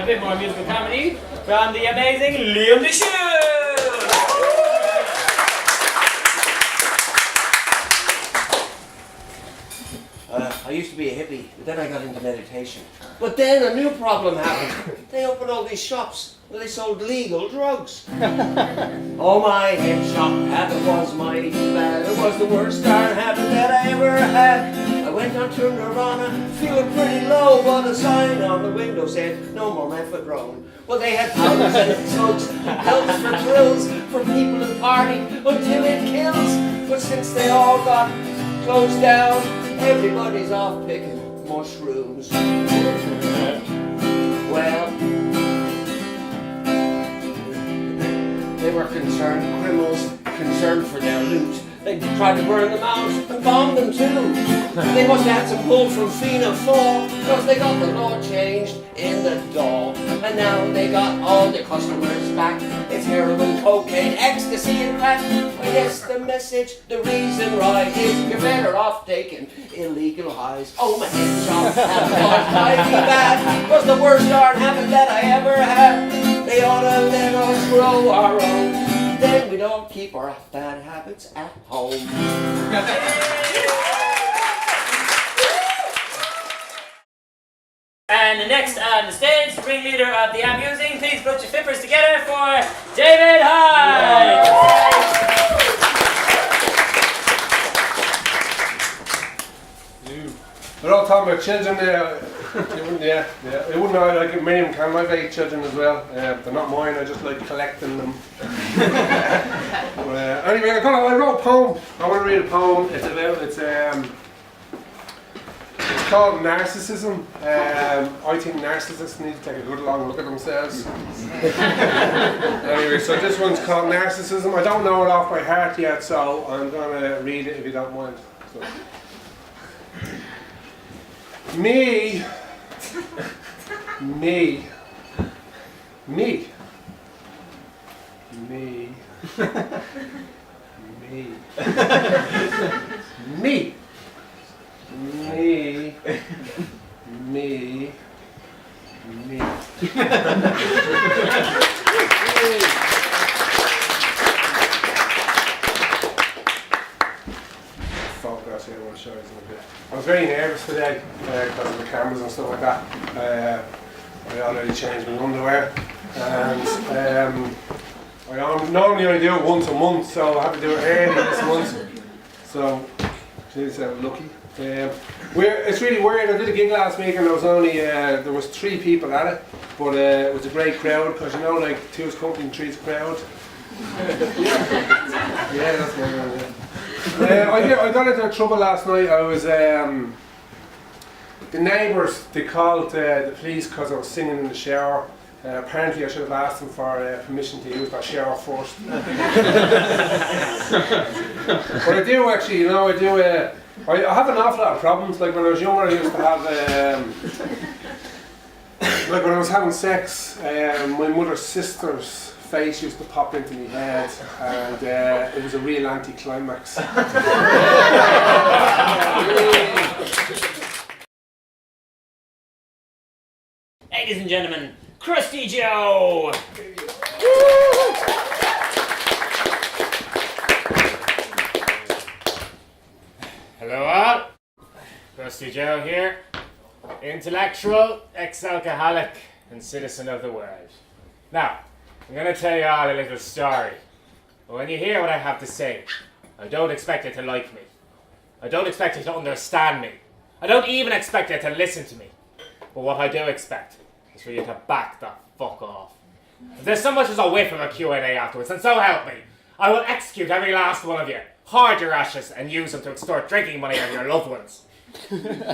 a bit more musical comedy from the amazing Liam Bmused. I used to be a hippie, but then I got into meditation. But then a new problem happened. They opened all these shops where they sold legal drugs. Oh, my head shop habit was mighty bad. It was the worst darn habit that I ever had. I went on to Nirvana, feeling pretty low, but a sign on the window said, no more methadone. Well, they had powders and tugs, pills for thrills, for people to party until it kills. But since they all got closed down, everybody's off picking mushrooms. Well, they were concerned criminals, concerned for their loot. They tried to burn them out and bomb them too. They must have had some pull from Fianna Fáil, because they got the law changed in the Dáil. And now they got all the customers back. It's heroin, cocaine, ecstasy and crack. I guess the message, the reason right is you're better off taking illegal highs. Oh, my head shop habit was mighty bad. Was the worst darn habit that I ever had. They ought to let us grow our own. Then we don't keep our bad habits at home. And next on the stage, ringleader of the Amusing, please put your flippers together for David Hyde! We're all talking about children there. It wouldn't know like many of them can. I've 8 children as well. They're not mine, I just like collecting them. Anyway, I wrote a poem. I want to read a poem. It's called Narcissism. I think narcissists need to take a good long look at themselves. Anyway, so this one's called Narcissism. I don't know it off by heart yet, so I'm going to read it if you don't mind. So. Me, me, me, me, me, me, me, me, me. Photographs here I want to show you in a bit. I was very nervous today because of the cameras and stuff like that. I already changed my underwear, and normally I do it once a month, so I have to do it early this month. So, geez, I'm lucky. It's really weird. I did a gig last week and there was only there was 3 people at it, but it was a great crowd because you know, like 2's company, 3's crowd. Yeah, that's my one. Yeah. I got into trouble last night. I was the neighbours. They called the police because I was singing in the shower. Apparently, I should have asked them for permission to use that shower first. But I do actually, you know, I have an awful lot of problems. Like when I was younger, I used to have like when I was having sex, my mother's sister's face used to pop into my head, and it was a real anti-climax. Ladies and gentlemen, Krusty Joe! Hello all, Krusty Joe here, intellectual, ex-alcoholic, and citizen of the world. Now, I'm going to tell you all a little story, but when you hear what I have to say, I don't expect you to like me. I don't expect you to understand me. I don't even expect you to listen to me. But what I do expect is for you to back the fuck off. If there's so much as a whiff of a Q&A afterwards, then so help me, I will execute every last one of you, hoard your ashes, and use them to extort drinking money out of your loved ones.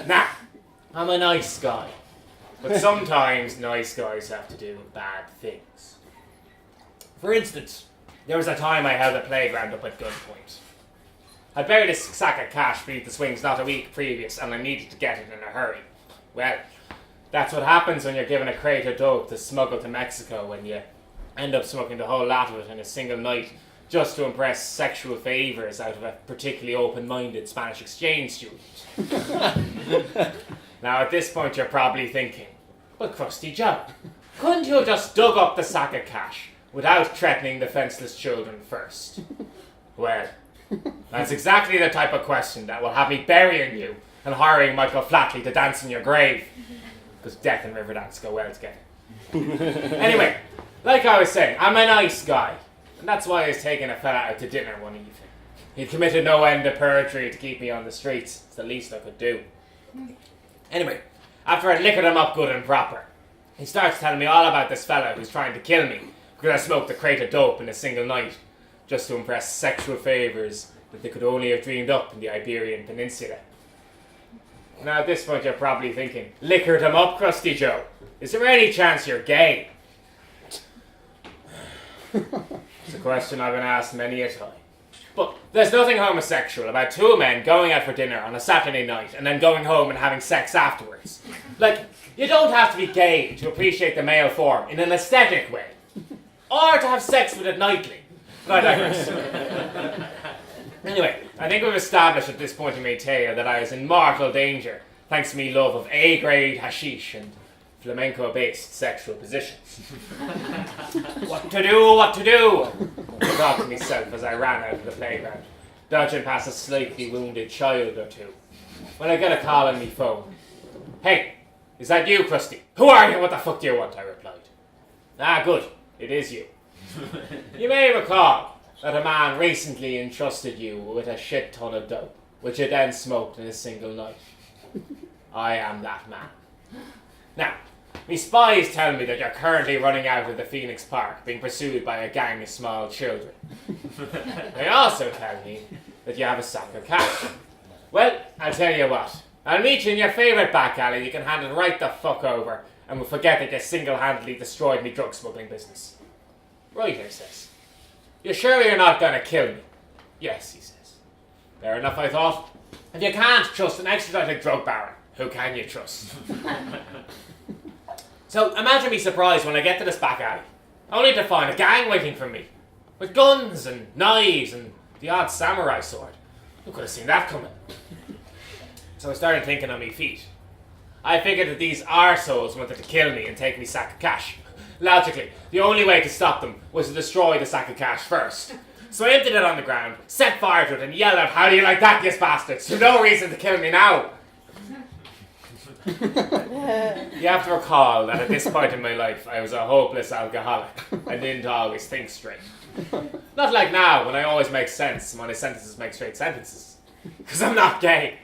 Now, I'm a nice guy, but sometimes nice guys have to do bad things. For instance, there was a time I held a playground up at gunpoint. I'd buried a sack of cash beneath the swings not a week previous, and I needed to get it in a hurry. Well, that's what happens when you're given a crate of dope to smuggle to Mexico, when you end up smoking the whole lot of it in a single night just to impress sexual favours out of a particularly open-minded Spanish exchange student. Now at this point you're probably thinking, well, Krusty Joe, couldn't you have just dug up the sack of cash without threatening the fenceless children first? Well, that's exactly the type of question that will have me burying you and hiring Michael Flatley to dance in your grave. Because death and river dance go well together. Anyway, like I was saying, I'm a nice guy. And that's why I was taking a fella out to dinner one evening. He'd committed no end of perjury to keep me on the streets. It's the least I could do. Anyway, after I'd liquored him up good and proper, he starts telling me all about this fella who's trying to kill me because I smoked a crate of dope in a single night just to impress sexual favours that they could only have dreamed up in the Iberian Peninsula. Now at this point you're probably thinking, liquored him up, Crusty Joe? Is there any chance you're gay? It's a question I've been asked many a time. But there's nothing homosexual about two men going out for dinner on a Saturday night and then going home and having sex afterwards. Like, you don't have to be gay to appreciate the male form in an aesthetic way. Or to have sex with it nightly. But I digress. Anyway, I think we've established at this point in my tale that I was in mortal danger thanks to me love of A-grade hashish and flamenco-based sexual positions. What to do? I thought to myself as I ran out of the playground, dodging past a slightly wounded child or two, when I got a call on me phone. Hey, is that you, Krusty? Who are you? What the fuck do you want? I replied. Ah, good. It is you. You may recall that a man recently entrusted you with a shit ton of dope, which you then smoked in a single night. I am that man. Now, me spies tell me that you're currently running out of the Phoenix Park, being pursued by a gang of small children. They also tell me that you have a sack of cash. Well, I'll tell you what. I'll meet you in your favourite back alley. You can hand it right the fuck over, and we'll forget that you single-handedly destroyed me drug smuggling business. Right, he says. You sure you're not going to kill me? Yes, he says. Fair enough, I thought. If you can't trust an extradited drug baron, who can you trust? So imagine me surprised when I get to this back alley, only to find a gang waiting for me, with guns and knives and the odd samurai sword. Who could have seen that coming? So I started thinking on my feet. I figured that these arseholes wanted to kill me and take me sack of cash. Logically, the only way to stop them was to destroy the sack of cash first. So I emptied it on the ground, set fire to it, and yelled out, "How do you like that, you bastards? There's no reason to kill me now." You have to recall that at this point in my life, I was a hopeless alcoholic and didn't always think straight. Not like now, when I always make sense and when my sentences make straight sentences. Because I'm not gay.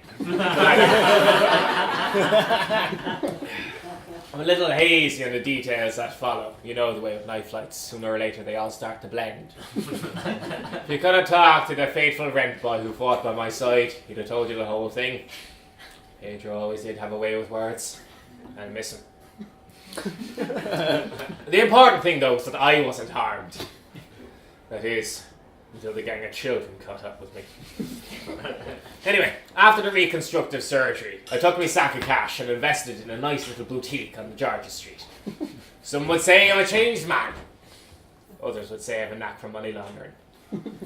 I'm a little hazy on the details that follow. You know the way with night flights. Sooner or later, they all start to blend. If you could have talked to the faithful rent boy who fought by my side, he'd have told you the whole thing. Pedro always did have a way with words. I miss him. The important thing, though, was that I wasn't harmed. That is, until the gang of children caught up with me. Anyway, after the reconstructive surgery, I took my sack of cash and invested in a nice little boutique on the Georgia Street. Some would say I'm a changed man. Others would say I have a knack for money laundering.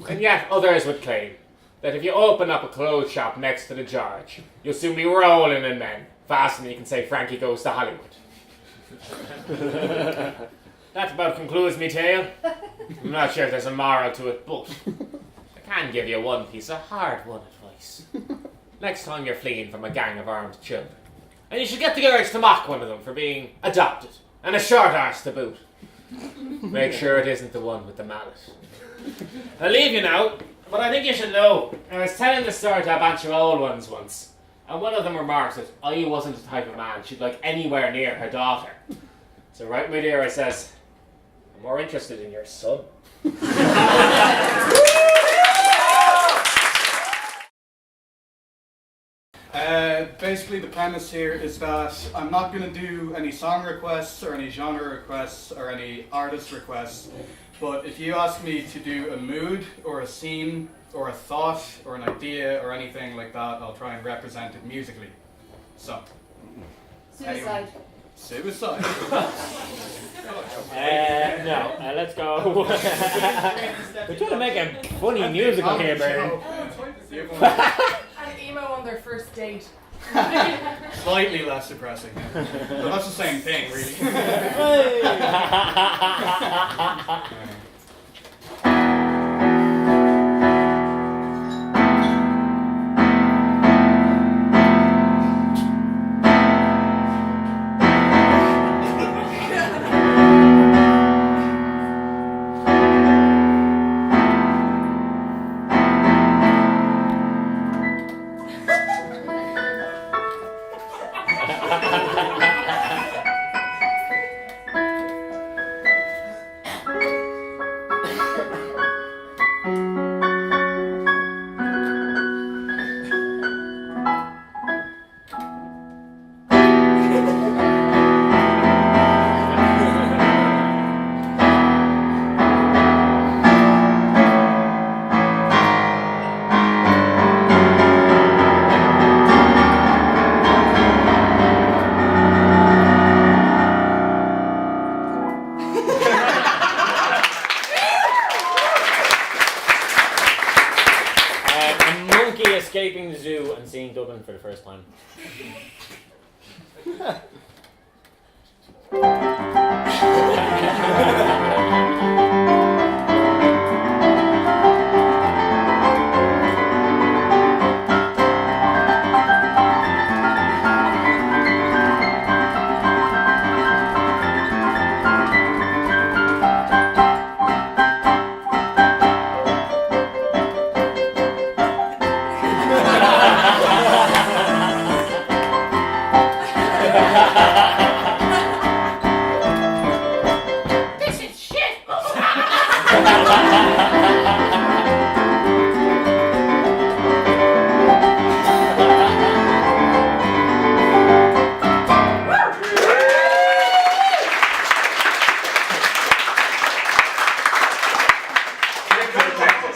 And yet others would claim that if you open up a clothes shop next to the George, you'll soon be rolling in men, faster than you can say Frankie goes to Hollywood. That about concludes me tale. I'm not sure if there's a moral to it, but I can give you one piece of hard-won advice. Next time you're fleeing from a gang of armed children, and you should get the urge to mock one of them for being adopted, and a short arse to boot, make sure it isn't the one with the mallet. I'll leave you now, but I think you should know, I was telling the story to a bunch of old ones once, and one of them remarked that I wasn't the type of man she'd like anywhere near her daughter. So right, my dear, I says, I'm more interested in your son. Basically the premise here is that I'm not going to do any song requests or any genre requests or any artist requests, but if you ask me to do a mood or a scene or a thought or an idea or anything like that, I'll try and represent it musically. So. Suicide. Suicide. No, let's go. We're trying to make a funny musical here, Barry. An emo on their first date. Slightly less depressing. Yeah. But that's the same thing, really. Escaping the zoo and seeing Dublin for the first time.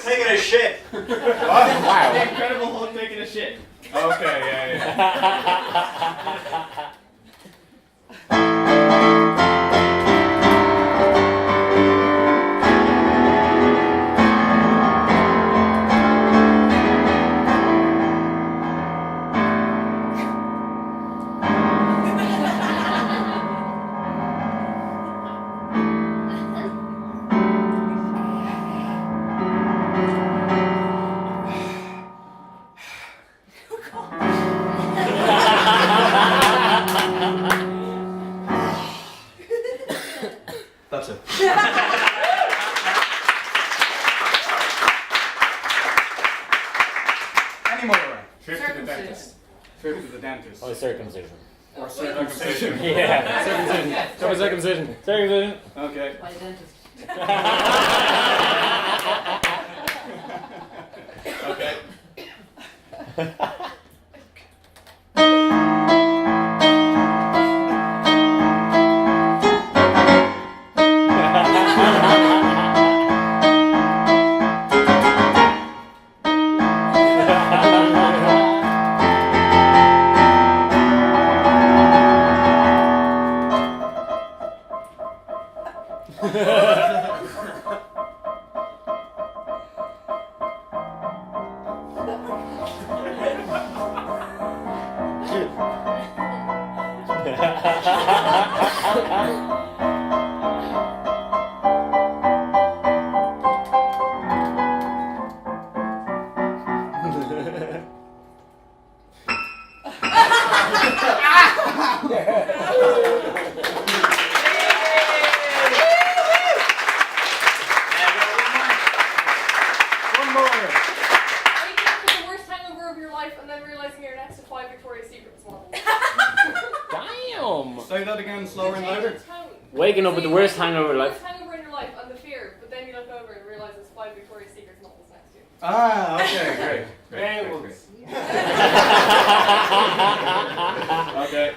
Taking a shit. What? Wow. The Incredible Hulk taking a shit. Okay, yeah. That's it. Any more around? Trip to the dentist. Trip to the dentist. Oh, circumcision. Or circumcision. Yeah, circumcision. Go for circumcision. Circumcision. Okay. By the dentist. Okay. Say that again, slower and louder. Waking up with the worst hangover of The life. worst hangover in your life and the fear, but then you look over and realize there's 5 Victoria's Secrets novels next to you. Ah, okay, great. Okay.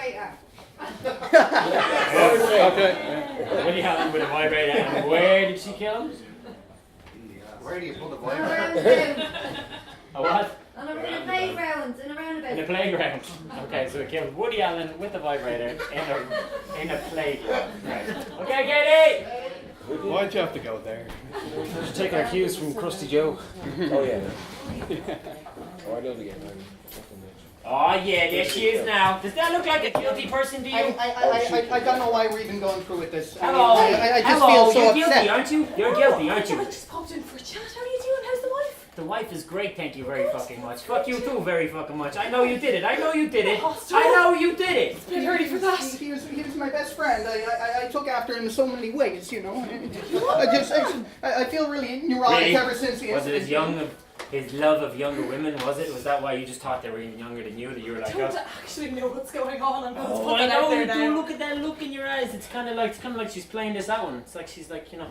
vibrator. Okay. Woody Allen with a vibrator. And where did she kill him? Where do you put the Around vibrator? him. A what? In a playground, in a roundabout. In a playground. Okay, so it killed Woody Allen with the vibrator in a playground. Right. Okay, Katie! Why'd you have to go there? Just taking our cues from Krusty Joe. Oh yeah. Oh, I love the game. Oh yeah, there she is now. Does that look like a guilty person to you? I don't know why we're even going through with this. Hello. I just Hello. feel so You're upset. guilty, aren't you? You're guilty, aren't I you? just popped in for a chat. How are you doing? How's the wife? The wife is great, thank you very fucking much. Fuck you too very fucking much. I know you did it. I know you did it. I know you did it. It's been early for that. He was my best friend. I took after him in so many ways, you know. I feel really neurotic Really? ever since the Was it incident. his love of younger women, was it? Was that why you just thought they were even younger than you? That you were I like, don't oh, actually know what's going on. I'm going to oh put I that out know there you now. do. Look at that look in your eyes. It's kind of like she's playing this out one. It's like she's like, you know,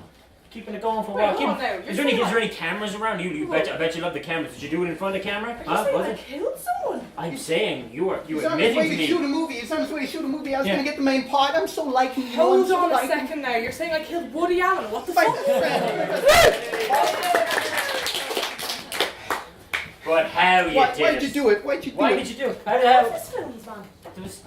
keeping it going for a Wait, while. hold on now. You're Is there any saying cameras around you? I bet you love the cameras. Did you do it in front of the camera? Are you Huh? saying Was I it? killed someone? I'm saying you He's on his admitting way to to shoot a me. movie. He's on his way to shoot a movie. I was Yeah. going to get the main part. I'm so liking you. Hold I'm so on a liking- second now. You're saying I killed Woody Allen. What the My fuck? friend. But how you Why'd did you it? do it? Why'd you do Why it? did you do it? How the I hell? love his films, man.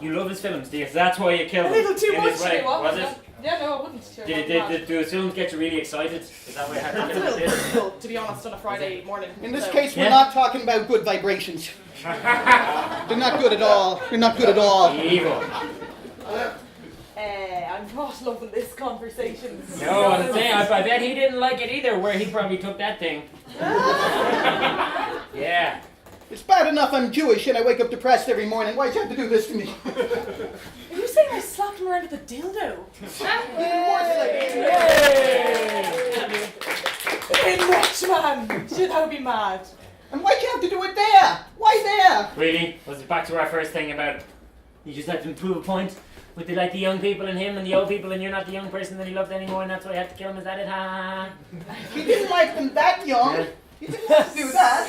You love his films, do you? That's why you killed A him. little too in much, this way. you know what? Was it? Yeah, no, I wouldn't. Did the films get you really excited? Is that why I had to That's a kill little it? difficult, to be honest, on a Friday morning. In this so. case, we're Yeah. not talking about good vibrations. They're not good at all. They're not good at all. Evil. I'm not loving this conversation. No, I'm saying, I bet he didn't like it either, where he probably took that thing. Yeah. It's bad enough I'm Jewish and I wake up depressed every morning. Why'd you have to do this to me? Are you saying I slapped him around with a dildo? In much, man! Shit, that would be mad. And why'd you have to do it there? Why there? Really? Was it back to our first thing about you just had to prove a point? With the young people and him and the old people and you're not the young person that he loved anymore and that's why you had to kill him? Is that it? Ha He didn't like them that young. Yeah. He didn't have to do that.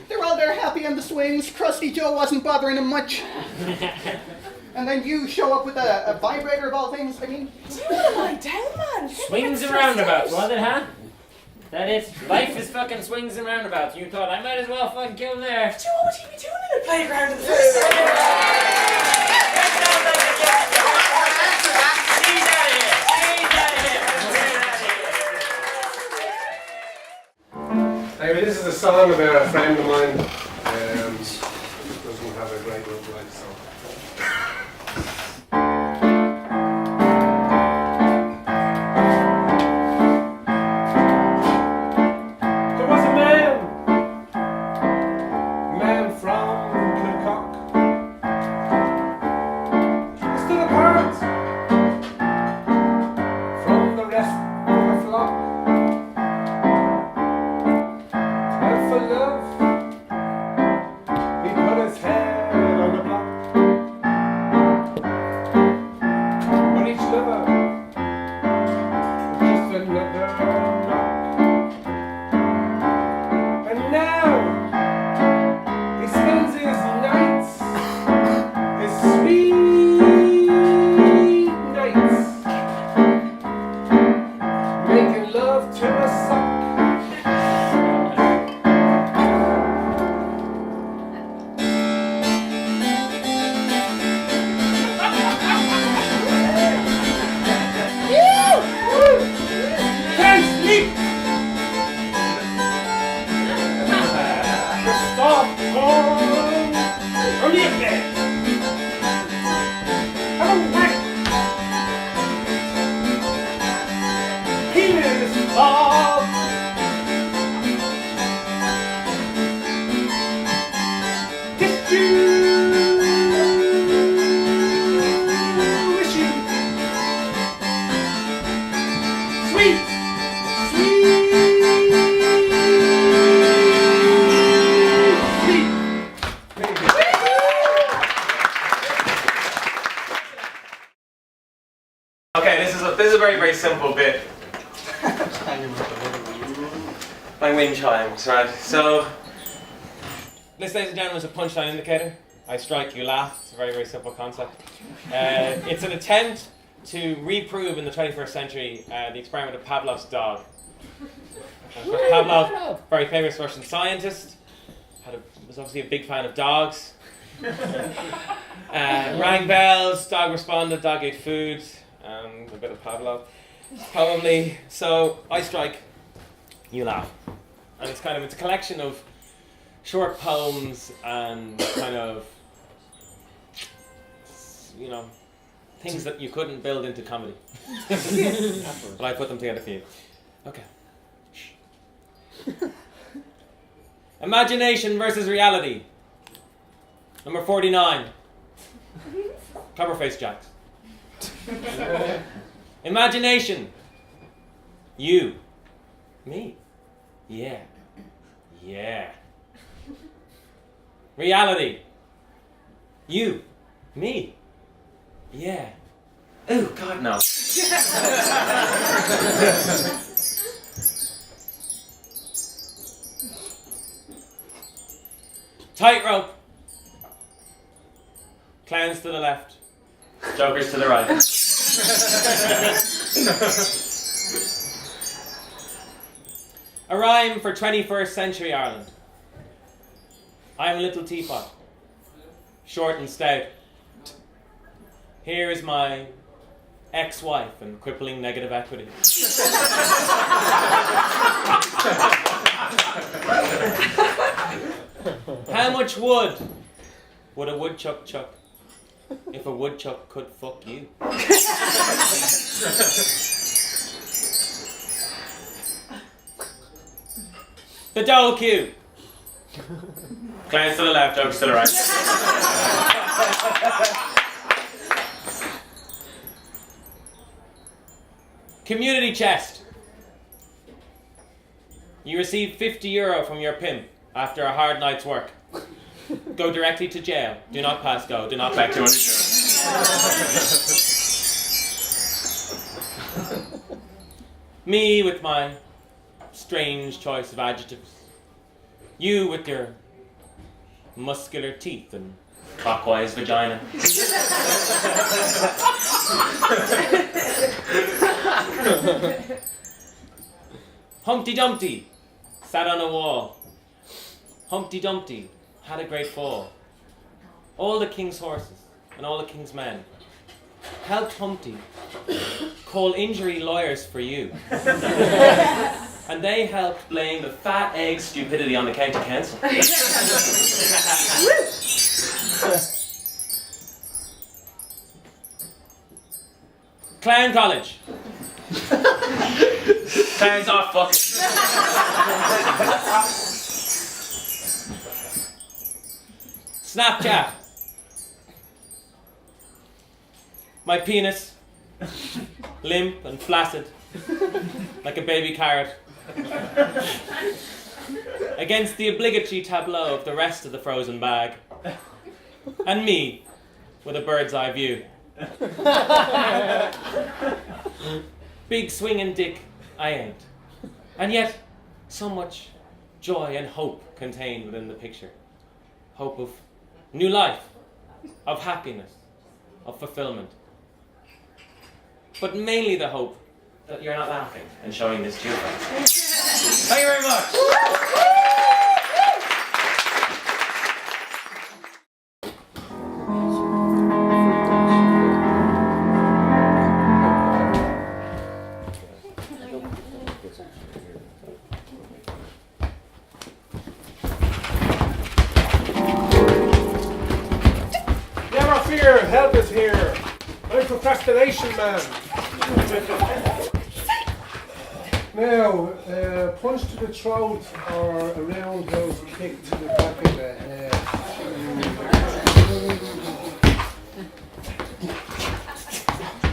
They're all there happy on the swings. Krusty Joe wasn't bothering him much. And then you show up with a vibrator of all things. I mean, Do you want to lie down, man? Swings and roundabouts, was it, huh? That it? Life is fucking swings and roundabouts. You thought I might as well fucking kill him there. Do you know what would he be doing in a playground in the first place? Anyway, this is a song about a friend of mine. Doesn't have a great love life, so. There was a man from Kilcock. He stood apart from the rest of the flock. And for love, he put his head on the block. But each lover was just another knock. And now he spends his nights, his sweet nights, making love to a sock. Can't sleep. The soft corn on the bed. Oh, what? He is love. Did you wish you sweet, sweet. Thank you. Okay, this is a very simple bit. My wind chimes, right? So this, ladies and gentlemen, is a punchline indicator. I strike, you laugh. It's a very, very simple concept. It's an attempt to reprove in the 21st century the experiment of Pavlov's dog. Pavlov, very famous Russian scientist, was obviously a big fan of dogs. Rang bells, dog responded, dog ate food, a bit of Pavlov, probably. So I strike, you laugh. And it's a collection of short poems and kind of, things that you couldn't build into comedy. But I put them together for you. Okay. Imagination versus reality. Number 49. Coverface Jacks. Imagination. You. Me. Yeah. Yeah. Reality. You. Me. Yeah. Oh, God, no. Tightrope. Clowns to the left. Jokers to the right. A rhyme for 21st century Ireland. I'm a little teapot, short and stout. Here is my ex-wife and crippling negative equity. How much wood would a woodchuck chuck if a woodchuck could fuck you? The dole queue. Clowns to the left, jokes to the right. Community chest. You receive €50 from your pimp after a hard night's work. Go directly to jail. Do not pass go. Do not back €200. Me with my strange choice of adjectives. You with your muscular teeth and clockwise vagina. Humpty Dumpty sat on a wall. Humpty Dumpty had a great fall. All the king's horses and all the king's men helped Humpty call injury lawyers for you. And they helped blame the fat egg stupidity on the county council. Clown College. Clowns off fucking. Snapchat. My penis, limp and flaccid, like a baby carrot, against the obligatory tableau of the rest of the frozen bag, and me with a bird's eye view. Big swinging dick I ain't, and yet so much joy and hope contained within the picture. Hope of new life, of happiness, of fulfillment, but mainly the hope that you're not laughing and showing this to your friends. Thank you very much. Never fear, help is here. I'm procrastination man. Now, punch to the throat or a roundhouse kick to the back of the head.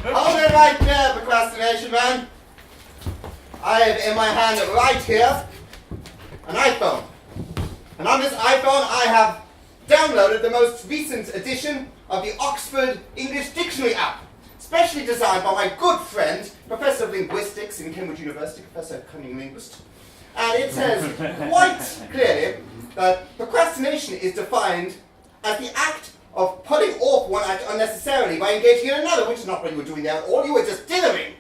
Hold it right there, procrastination man. I have in my hand right here an iPhone. And on this iPhone I have downloaded the most recent edition of the Oxford English Dictionary app, specially designed by my good friend, Professor of Linguistics in Cambridge University, Professor Cunning Linguist. And it says quite clearly that procrastination is defined as the act of putting off one act unnecessarily by engaging in another, which is not what you were doing there at all. You were just dithering.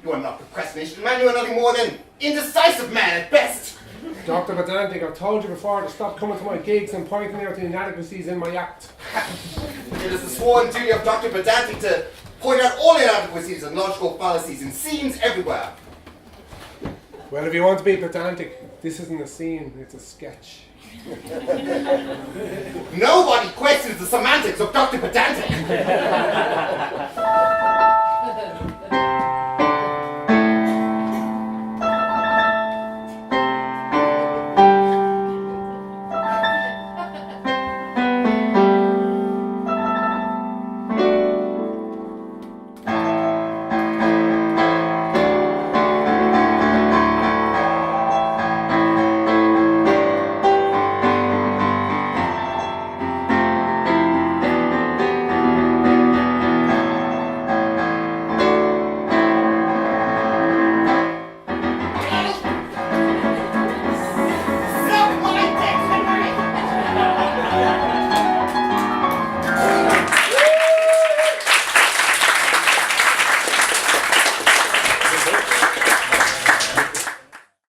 You are not procrastination man, you are nothing more than indecisive man at best. Dr. Pedantic, I've told you before to stop coming to my gigs and pointing out the inadequacies in my act. It is the sworn duty of Dr. Pedantic to point out all inadequacies and logical fallacies in scenes everywhere. Well, if you want to be pedantic, this isn't a scene, it's a sketch. Nobody questions the semantics of Dr. Pedantic.